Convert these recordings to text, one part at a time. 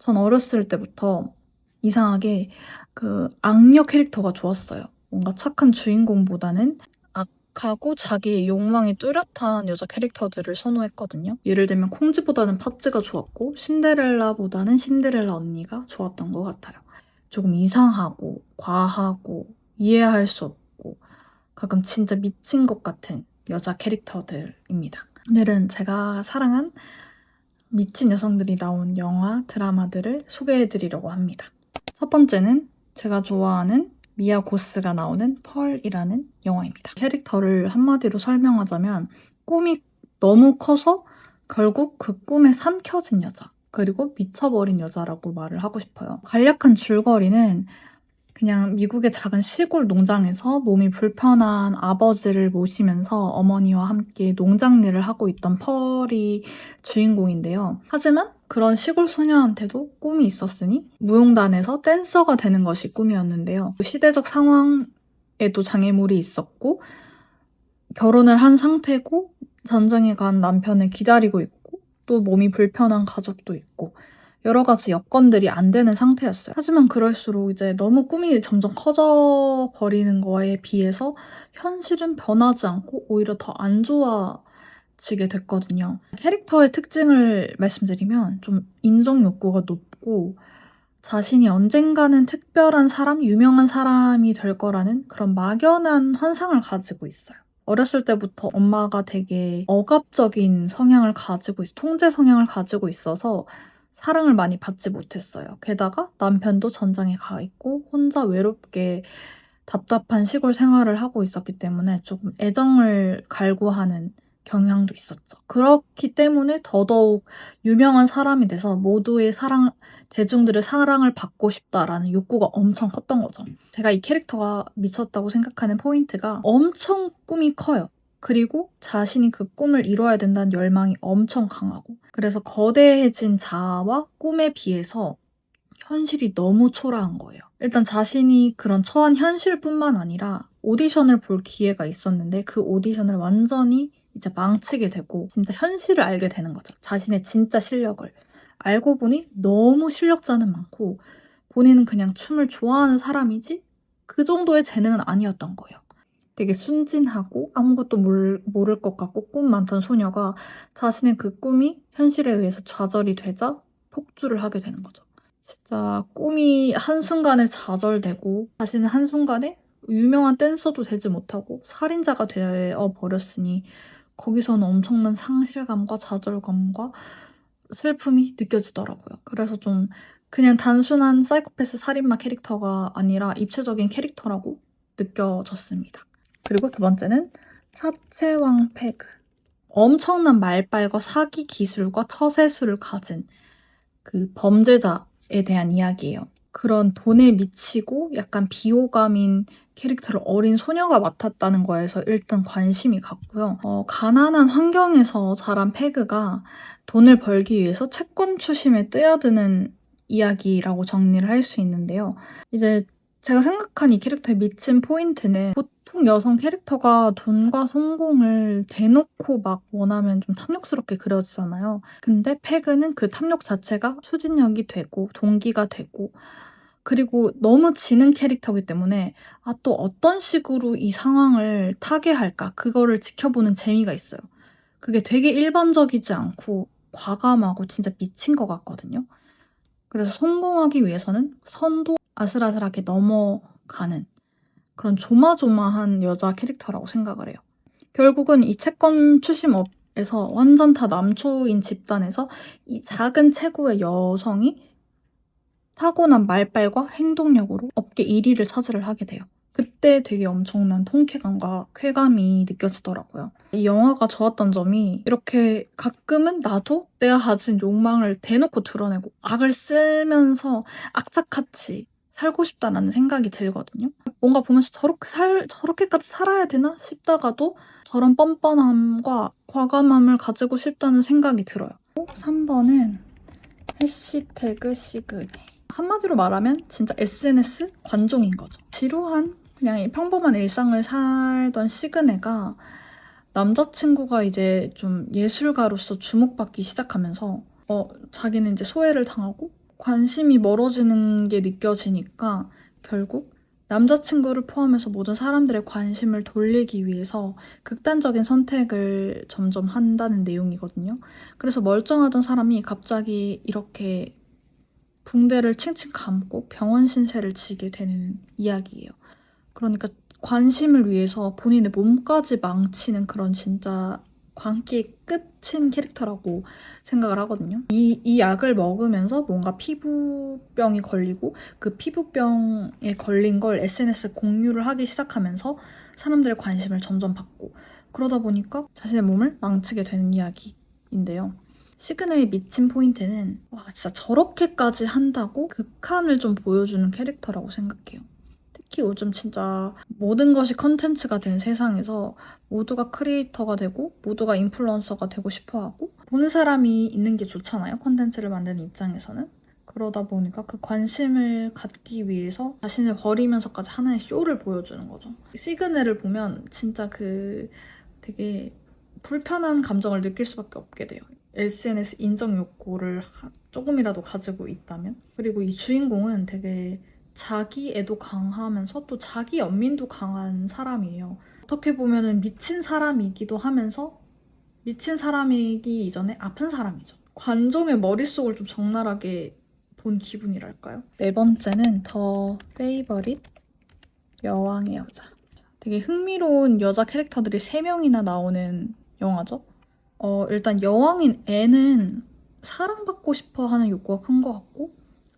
전 어렸을 때부터 이상하게 그 악녀 캐릭터가 좋았어요. 뭔가 착한 주인공보다는 악하고 자기의 욕망이 뚜렷한 여자 캐릭터들을 선호했거든요. 예를 들면 콩쥐보다는 팥쥐가 좋았고 신데렐라보다는 신데렐라 언니가 좋았던 것 같아요. 조금 이상하고 과하고 이해할 수 없고 가끔 진짜 미친 것 같은 여자 캐릭터들입니다. 오늘은 제가 사랑한 미친 여성들이 나온 영화, 드라마들을 소개해드리려고 합니다. 첫 번째는 제가 좋아하는 미아 고스가 나오는 펄이라는 영화입니다. 캐릭터를 한마디로 설명하자면 꿈이 너무 커서 결국 그 꿈에 삼켜진 여자, 그리고 미쳐버린 여자라고 말을 하고 싶어요. 간략한 줄거리는 그냥 미국의 작은 시골 농장에서 몸이 불편한 아버지를 모시면서 어머니와 함께 농장 일을 하고 있던 펄이 주인공인데요. 하지만 그런 시골 소녀한테도 꿈이 있었으니 무용단에서 댄서가 되는 것이 꿈이었는데요. 시대적 상황에도 장애물이 있었고 결혼을 한 상태고 전쟁에 간 남편을 기다리고 있고 또 몸이 불편한 가족도 있고 여러 가지 여건들이 안 되는 상태였어요. 하지만 그럴수록 이제 너무 꿈이 점점 커져 버리는 거에 비해서 현실은 변하지 않고 오히려 더 안 좋아지게 됐거든요. 캐릭터의 특징을 말씀드리면 좀 인정 욕구가 높고 자신이 언젠가는 특별한 사람, 유명한 사람이 될 거라는 그런 막연한 환상을 가지고 있어요. 어렸을 때부터 엄마가 되게 억압적인 성향을 가지고 통제 성향을 가지고 있어서 사랑을 많이 받지 못했어요. 게다가 남편도 전장에 가 있고 혼자 외롭게 답답한 시골 생활을 하고 있었기 때문에 조금 애정을 갈구하는 경향도 있었죠. 그렇기 때문에 더더욱 유명한 사람이 돼서 모두의 사랑, 대중들의 사랑을 받고 싶다라는 욕구가 엄청 컸던 거죠. 제가 이 캐릭터가 미쳤다고 생각하는 포인트가 엄청 꿈이 커요. 그리고 자신이 그 꿈을 이뤄야 된다는 열망이 엄청 강하고 그래서 거대해진 자아와 꿈에 비해서 현실이 너무 초라한 거예요. 일단 자신이 그런 처한 현실뿐만 아니라 오디션을 볼 기회가 있었는데 그 오디션을 완전히 이제 망치게 되고 진짜 현실을 알게 되는 거죠. 자신의 진짜 실력을. 알고 보니 너무 실력자는 많고 본인은 그냥 춤을 좋아하는 사람이지 그 정도의 재능은 아니었던 거예요. 되게 순진하고 아무것도 모를 것 같고 꿈 많던 소녀가 자신의 그 꿈이 현실에 의해서 좌절이 되자 폭주를 하게 되는 거죠. 진짜 꿈이 한순간에 좌절되고 자신은 한순간에 유명한 댄서도 되지 못하고 살인자가 되어 버렸으니 거기서는 엄청난 상실감과 좌절감과 슬픔이 느껴지더라고요. 그래서 좀 그냥 단순한 사이코패스 살인마 캐릭터가 아니라 입체적인 캐릭터라고 느껴졌습니다. 그리고 두 번째는 차체왕 페그. 엄청난 말빨과 사기 기술과 처세술을 가진 그 범죄자에 대한 이야기예요. 그런 돈에 미치고 약간 비호감인 캐릭터를 어린 소녀가 맡았다는 거에서 일단 관심이 갔고요. 가난한 환경에서 자란 페그가 돈을 벌기 위해서 채권 추심에 뛰어드는 이야기라고 정리를 할 수 있는데요. 이제 제가 생각한 이 캐릭터의 미친 포인트는 보통 여성 캐릭터가 돈과 성공을 대놓고 막 원하면 좀 탐욕스럽게 그려지잖아요. 근데 페그는 그 탐욕 자체가 추진력이 되고 동기가 되고 그리고 너무 지능 캐릭터이기 때문에 또 어떤 식으로 이 상황을 타개할까 그거를 지켜보는 재미가 있어요. 그게 되게 일반적이지 않고 과감하고 진짜 미친 것 같거든요. 그래서 성공하기 위해서는 선도 아슬아슬하게 넘어가는 그런 조마조마한 여자 캐릭터라고 생각을 해요. 결국은 이 채권 추심업에서 완전 다 남초인 집단에서 이 작은 체구의 여성이 타고난 말빨과 행동력으로 업계 1위를 차지를 하게 돼요. 그때 되게 엄청난 통쾌감과 쾌감이 느껴지더라고요. 이 영화가 좋았던 점이 이렇게 가끔은 나도 내가 가진 욕망을 대놓고 드러내고 악을 쓰면서 악착같이 살고 싶다라는 생각이 들거든요. 뭔가 보면서 저렇게까지 살아야 되나 싶다가도 저런 뻔뻔함과 과감함을 가지고 싶다는 생각이 들어요. 3번은 해시태그 시그니. 한마디로 말하면 진짜 SNS 관종인 거죠. 지루한 그냥 평범한 일상을 살던 시그네가 남자친구가 이제 좀 예술가로서 주목받기 시작하면서 자기는 이제 소외를 당하고 관심이 멀어지는 게 느껴지니까 결국 남자친구를 포함해서 모든 사람들의 관심을 돌리기 위해서 극단적인 선택을 점점 한다는 내용이거든요. 그래서 멀쩡하던 사람이 갑자기 이렇게 붕대를 칭칭 감고 병원 신세를 지게 되는 이야기예요. 그러니까 관심을 위해서 본인의 몸까지 망치는 그런 진짜 광기의 끝인 캐릭터라고 생각을 하거든요. 이 약을 먹으면서 뭔가 피부병이 걸리고 그 피부병에 걸린 걸 SNS에 공유를 하기 시작하면서 사람들의 관심을 점점 받고 그러다 보니까 자신의 몸을 망치게 되는 이야기인데요. 시그널의 미친 포인트는 와 진짜 저렇게까지 한다고 극한을 좀 보여주는 캐릭터라고 생각해요. 특히 요즘 진짜 모든 것이 컨텐츠가 된 세상에서 모두가 크리에이터가 되고 모두가 인플루언서가 되고 싶어하고 보는 사람이 있는 게 좋잖아요. 컨텐츠를 만드는 입장에서는. 그러다 보니까 그 관심을 갖기 위해서 자신을 버리면서까지 하나의 쇼를 보여주는 거죠. 시그널을 보면 진짜 그 되게 불편한 감정을 느낄 수밖에 없게 돼요. SNS 인정 욕구를 조금이라도 가지고 있다면. 그리고 이 주인공은 되게 자기애도 강하면서 또 자기 연민도 강한 사람이에요. 어떻게 보면은 미친 사람이기도 하면서 미친 사람이기 이전에 아픈 사람이죠. 관종의 머릿속을 좀 적나라하게 본 기분이랄까요? 네 번째는 더 페이버릿 여왕의 여자. 되게 흥미로운 여자 캐릭터들이 3명이나 나오는 영화죠. 일단 여왕인 앤은 사랑받고 싶어 하는 욕구가 큰 것 같고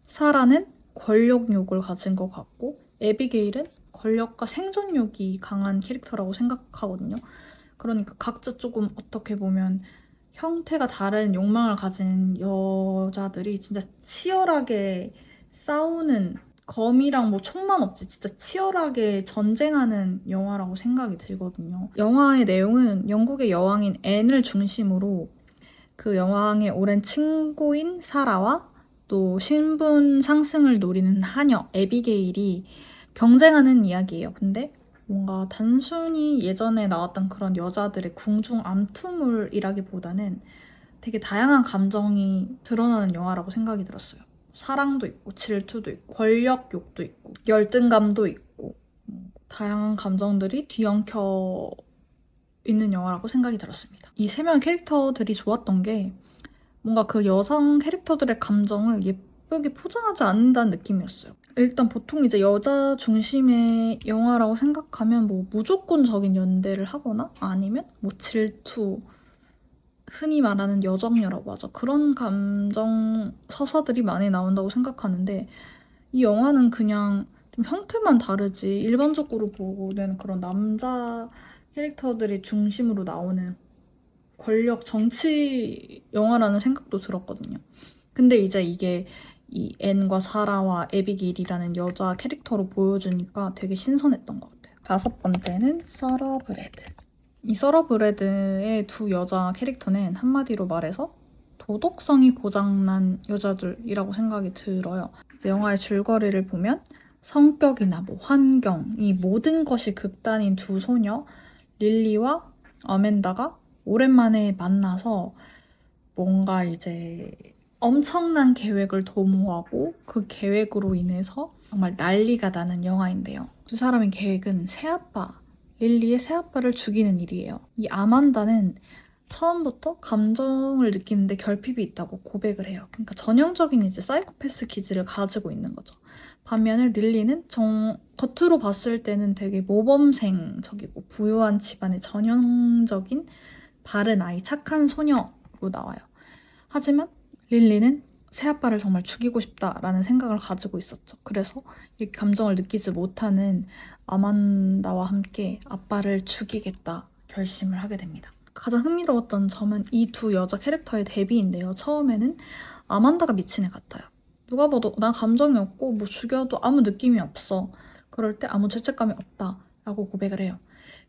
사라는 권력욕을 가진 것 같고 에비게일은 권력과 생존욕이 강한 캐릭터라고 생각하거든요. 그러니까 각자 조금 어떻게 보면 형태가 다른 욕망을 가진 여자들이 진짜 치열하게 싸우는 검이랑 뭐 총만 없지 진짜 치열하게 전쟁하는 영화라고 생각이 들거든요. 영화의 내용은 영국의 여왕인 앤을 중심으로 그 여왕의 오랜 친구인 사라와 또 신분 상승을 노리는 하녀 에비게일이 경쟁하는 이야기예요. 근데 뭔가 단순히 예전에 나왔던 그런 여자들의 궁중 암투물이라기보다는 되게 다양한 감정이 드러나는 영화라고 생각이 들었어요. 사랑도 있고 질투도 있고 권력욕도 있고 열등감도 있고 다양한 감정들이 뒤엉켜 있는 영화라고 생각이 들었습니다. 이 3명의 캐릭터들이 좋았던 게 뭔가 그 여성 캐릭터들의 감정을 예쁘게 포장하지 않는다는 느낌이었어요. 일단 보통 이제 여자 중심의 영화라고 생각하면 뭐 무조건적인 연대를 하거나 아니면 뭐 질투, 흔히 말하는 여정녀라고 하죠. 그런 감정 서사들이 많이 나온다고 생각하는데 이 영화는 그냥 좀 형태만 다르지 일반적으로 보는 그런 남자 캐릭터들이 중심으로 나오는 권력 정치 영화라는 생각도 들었거든요. 근데 이제 이게 이 앤과 사라와 에비게일이라는 여자 캐릭터로 보여주니까 되게 신선했던 것 같아요. 5번째는 서러브레드. 이 서러브레드의 두 여자 캐릭터는 한마디로 말해서 도덕성이 고장난 여자들이라고 생각이 들어요. 영화의 줄거리를 보면 성격이나 뭐 환경, 이 모든 것이 극단인 두 소녀 릴리와 어멘다가 오랜만에 만나서 뭔가 이제 엄청난 계획을 도모하고 그 계획으로 인해서 정말 난리가 나는 영화인데요. 두 사람의 계획은 새아빠, 릴리의 새아빠를 죽이는 일이에요. 이 아만다는 처음부터 감정을 느끼는데 결핍이 있다고 고백을 해요. 그러니까 전형적인 이제 사이코패스 기질을 가지고 있는 거죠. 반면에 릴리는 겉으로 봤을 때는 되게 모범생적이고 부유한 집안의 전형적인 바른 아이, 착한 소녀로 나와요. 하지만 릴리는 새아빠를 정말 죽이고 싶다라는 생각을 가지고 있었죠. 그래서 이 감정을 느끼지 못하는 아만다와 함께 아빠를 죽이겠다 결심을 하게 됩니다. 가장 흥미로웠던 점은 이 두 여자 캐릭터의 대비인데요. 처음에는 아만다가 미친 애 같아요. 누가 봐도 난 감정이 없고 뭐 죽여도 아무 느낌이 없어. 그럴 때 아무 죄책감이 없다라고 고백을 해요.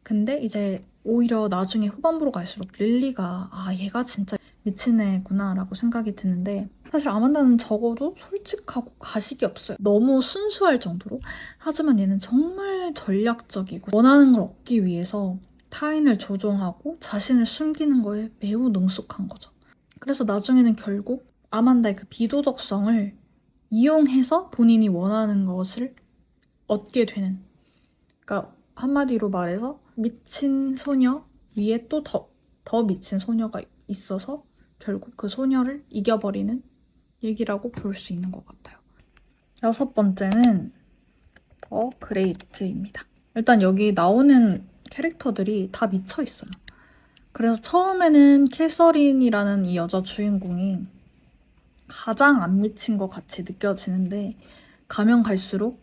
근데 이제 오히려 나중에 후반부로 갈수록 릴리가 아 얘가 진짜 미친 애구나 라고 생각이 드는데 사실 아만다는 적어도 솔직하고 가식이 없어요. 너무 순수할 정도로. 하지만 얘는 정말 전략적이고 원하는 걸 얻기 위해서 타인을 조종하고 자신을 숨기는 거에 매우 능숙한 거죠. 그래서 나중에는 결국 아만다의 그 비도덕성을 이용해서 본인이 원하는 것을 얻게 되는, 그러니까 한마디로 말해서 미친 소녀 위에 또 더 미친 소녀가 있어서 결국 그 소녀를 이겨버리는 얘기라고 볼 수 있는 것 같아요. 6번째는 더 그레이트입니다. 일단 여기 나오는 캐릭터들이 다 미쳐 있어요. 그래서 처음에는 캐서린이라는 이 여자 주인공이 가장 안 미친 것 같이 느껴지는데 가면 갈수록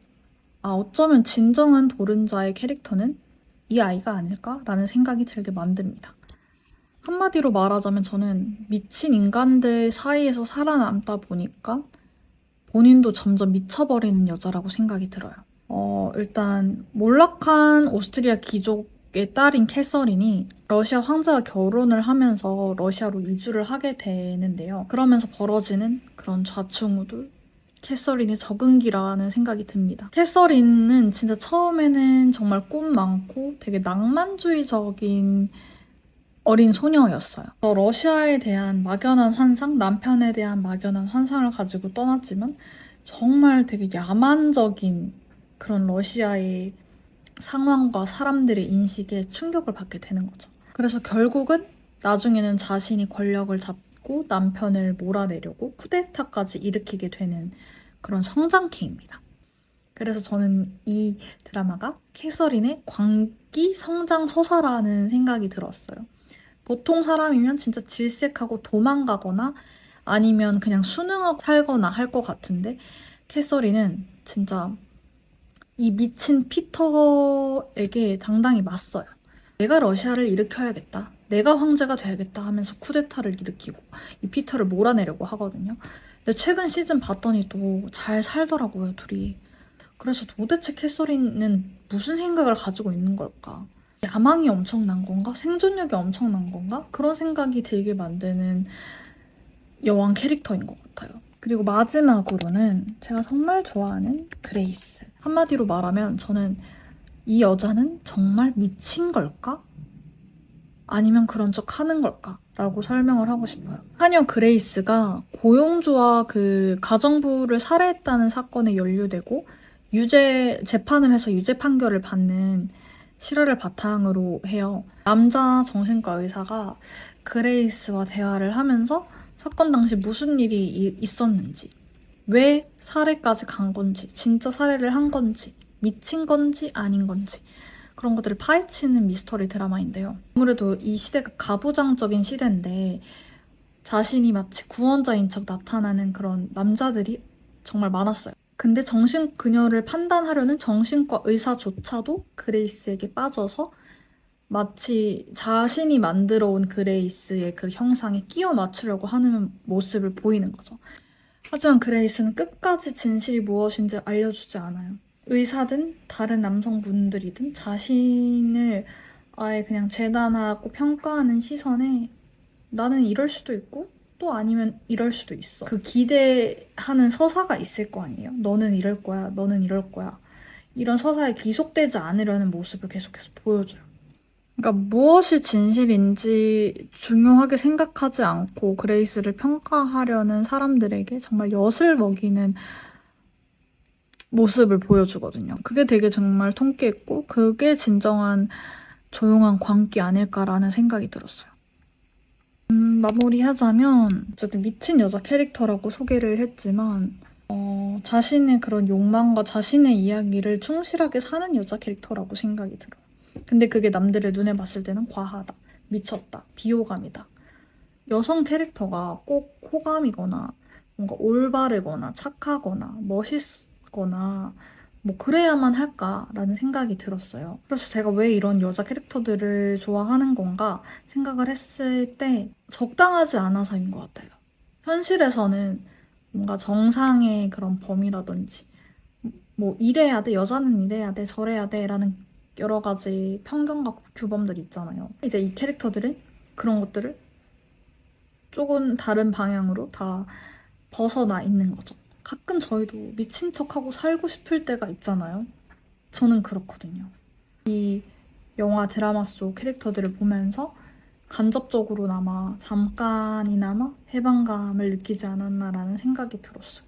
어쩌면 진정한 도른자의 캐릭터는 이 아이가 아닐까라는 생각이 들게 만듭니다. 한마디로 말하자면 저는 미친 인간들 사이에서 살아남다 보니까 본인도 점점 미쳐버리는 여자라고 생각이 들어요. 일단 몰락한 오스트리아 귀족의 딸인 캐서린이 러시아 황제와 결혼을 하면서 러시아로 이주를 하게 되는데요. 그러면서 벌어지는 그런 좌충우돌, 캐서린의 적응기라는 생각이 듭니다. 캐서린은 진짜 처음에는 정말 꿈 많고 되게 낭만주의적인 어린 소녀였어요. 러시아에 대한 막연한 환상, 남편에 대한 막연한 환상을 가지고 떠났지만 정말 되게 야만적인 그런 러시아의 상황과 사람들의 인식에 충격을 받게 되는 거죠. 그래서 결국은 나중에는 자신이 권력을 잡고 남편을 몰아내려고 쿠데타까지 일으키게 되는 그런 성장기입니다. 그래서 저는 이 드라마가 캐서린의 광기 성장 서사라는 생각이 들었어요. 보통 사람이면 진짜 질색하고 도망가거나 아니면 그냥 순응하고 살거나 할 것 같은데 캐서린은 진짜 이 미친 피터에게 당당히 맞서요. 내가 러시아를 일으켜야겠다. 내가 황제가 돼야겠다 하면서 쿠데타를 일으키고 이 피터를 몰아내려고 하거든요. 근데 최근 시즌 봤더니 또 잘 살더라고요, 둘이. 그래서 도대체 캐서린은 무슨 생각을 가지고 있는 걸까? 야망이 엄청난 건가? 생존력이 엄청난 건가? 그런 생각이 들게 만드는 여왕 캐릭터인 것 같아요. 그리고 마지막으로는 제가 정말 좋아하는 그레이스. 한마디로 말하면 저는 이 여자는 정말 미친 걸까? 아니면 그런 척 하는 걸까? 라고 설명을 하고 싶어요. 하녀 그레이스가 고용주와 그 가정부를 살해했다는 사건에 연루되고 재판을 해서 유죄 판결을 받는 실화를 바탕으로 해요. 남자 정신과 의사가 그레이스와 대화를 하면서 사건 당시 무슨 일이 있었는지, 왜 살해까지 간 건지, 진짜 살해를 한 건지, 미친 건지 아닌 건지 그런 것들을 파헤치는 미스터리 드라마인데요. 아무래도 이 시대가 가부장적인 시대인데 자신이 마치 구원자인 척 나타나는 그런 남자들이 정말 많았어요. 근데 그녀를 판단하려는 정신과 의사조차도 그레이스에게 빠져서 마치 자신이 만들어 온 그레이스의 그 형상에 끼워 맞추려고 하는 모습을 보이는 거죠. 하지만 그레이스는 끝까지 진실이 무엇인지 알려주지 않아요. 의사든 다른 남성분들이든 자신을 아예 그냥 재단하고 평가하는 시선에 나는 이럴 수도 있고 또 아니면 이럴 수도 있어. 그 기대하는 서사가 있을 거 아니에요. 너는 이럴 거야, 너는 이럴 거야. 이런 서사에 귀속되지 않으려는 모습을 계속해서 보여줘요. 그러니까 무엇이 진실인지 중요하게 생각하지 않고 그레이스를 평가하려는 사람들에게 정말 엿을 먹이는 모습을 보여주거든요. 그게 되게 정말 통쾌했고 그게 진정한 조용한 광기 아닐까라는 생각이 들었어요. 마무리하자면 어쨌든 미친 여자 캐릭터라고 소개를 했지만 자신의 그런 욕망과 자신의 이야기를 충실하게 사는 여자 캐릭터라고 생각이 들어요. 근데 그게 남들의 눈에 봤을 때는 과하다, 미쳤다, 비호감이다. 여성 캐릭터가 꼭 호감이거나 뭔가 올바르거나 착하거나 멋있거나 뭐 그래야만 할까라는 생각이 들었어요. 그래서 제가 왜 이런 여자 캐릭터들을 좋아하는 건가 생각을 했을 때 적당하지 않아서인 것 같아요. 현실에서는 뭔가 정상의 그런 범위라든지 뭐 이래야 돼, 여자는 이래야 돼, 저래야 돼 라는 여러 가지 편견과 규범들이 있잖아요. 이제 이 캐릭터들은 그런 것들을 조금 다른 방향으로 다 벗어나 있는 거죠. 가끔 저희도 미친 척하고 살고 싶을 때가 있잖아요. 저는 그렇거든요. 이 영화 드라마 속 캐릭터들을 보면서 간접적으로나마 잠깐이나마 해방감을 느끼지 않았나라는 생각이 들었어요.